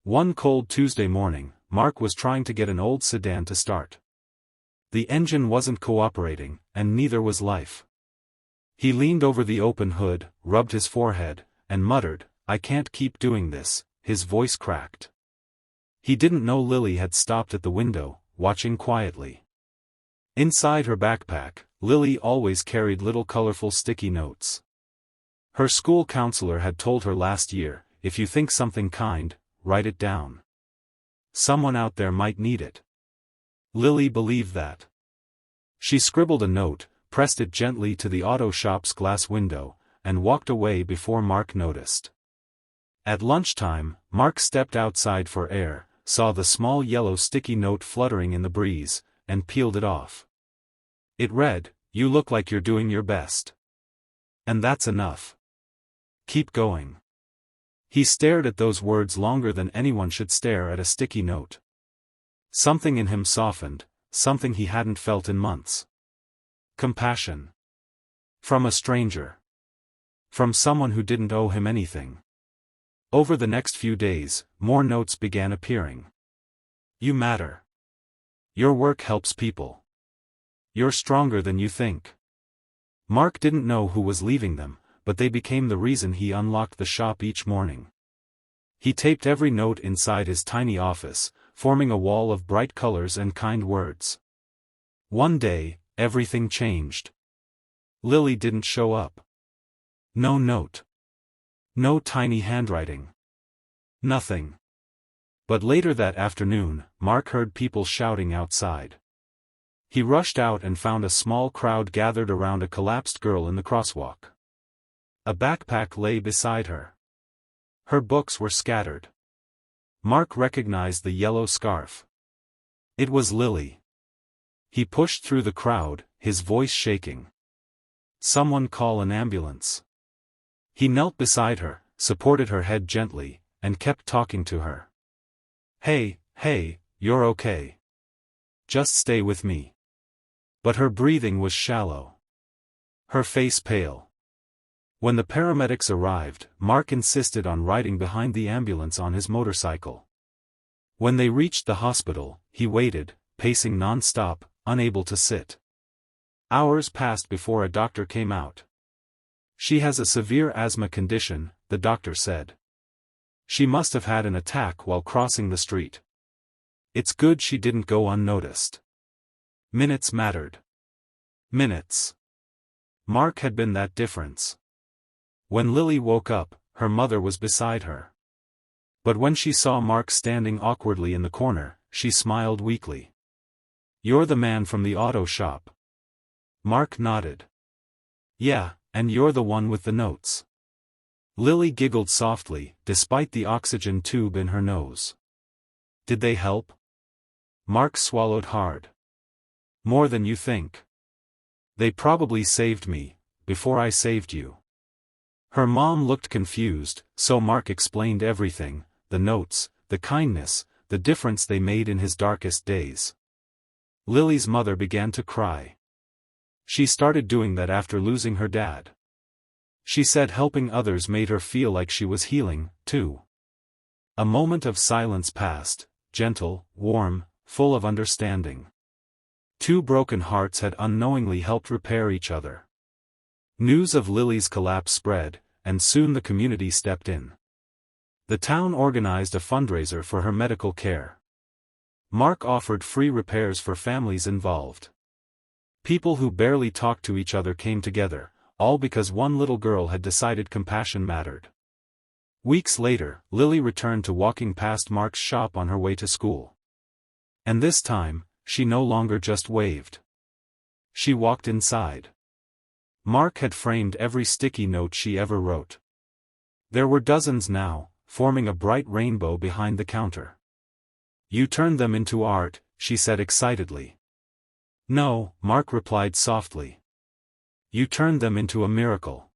One cold Tuesday morning, Mark was trying to get an old sedan to start. The engine wasn't cooperating, and neither was life. He leaned over the open hood, rubbed his forehead, and muttered, "I can't keep doing this." His voice cracked. He didn't know Lily had stopped at the window, watching quietly. Inside her backpack, Lily always carried little colorful sticky notes. Her school counselor had told her last year, "If you think something kind, write it down. Someone out there might need it." Lily believed that. She scribbled a note, pressed it gently to the auto shop's glass window, and walked away before Mark noticed. At lunchtime, Mark stepped outside for air, saw the small yellow sticky note fluttering in the breeze, and peeled it off. It read, "You look like you're doing your best. And that's enough. Keep going." He stared at those words longer than anyone should stare at a sticky note. Something in him softened, something he hadn't felt in months. Compassion. From a stranger. From someone who didn't owe him anything. Over the next few days, more notes began appearing. "You matter. Your work helps people. You're stronger than you think." Mark didn't know who was leaving them, but they became the reason he unlocked the shop each morning. He taped every note inside his tiny office, forming a wall of bright colors and kind words. One day, everything changed. Lily didn't show up. No note. No tiny handwriting. Nothing. But later that afternoon, Mark heard people shouting outside. He rushed out and found a small crowd gathered around a collapsed girl in the crosswalk. A backpack lay beside her. Her books were scattered. Mark recognized the yellow scarf. It was Lily. He pushed through the crowd, his voice shaking. "Someone call an ambulance." He knelt beside her, supported her head gently, and kept talking to her. Hey, you're okay. Just stay with me." But her breathing was shallow. Her face pale. When the paramedics arrived, Mark insisted on riding behind the ambulance on his motorcycle. When they reached the hospital, he waited, pacing non-stop, unable to sit. Hours passed before a doctor came out. "She has a severe asthma condition," the doctor said. "She must have had an attack while crossing the street. It's good she didn't go unnoticed." Minutes mattered. Minutes. Mark had been that difference. When Lily woke up, her mother was beside her. But when she saw Mark standing awkwardly in the corner, she smiled weakly. "You're the man from the auto shop." Mark nodded. "Yeah, and you're the one with the notes." Lily giggled softly, despite the oxygen tube in her nose. "Did they help?" Mark swallowed hard. "More than you think. They probably saved me, before I saved you." Her mom looked confused, so Mark explained everything, the notes, the kindness, the difference they made in his darkest days. Lily's mother began to cry. She started doing that after losing her dad. She said helping others made her feel like she was healing, too. A moment of silence passed, gentle, warm, full of understanding. Two broken hearts had unknowingly helped repair each other. News of Lily's collapse spread, and soon the community stepped in. The town organized a fundraiser for her medical care. Mark offered free repairs for families involved. People who barely talked to each other came together, all because one little girl had decided compassion mattered. Weeks later, Lily returned to walking past Mark's shop on her way to school. And this time, she no longer just waved. She walked inside. Mark had framed every sticky note she ever wrote. There were dozens now, forming a bright rainbow behind the counter. "You turned them into art," she said excitedly. "No," Mark replied softly. "You turned them into a miracle."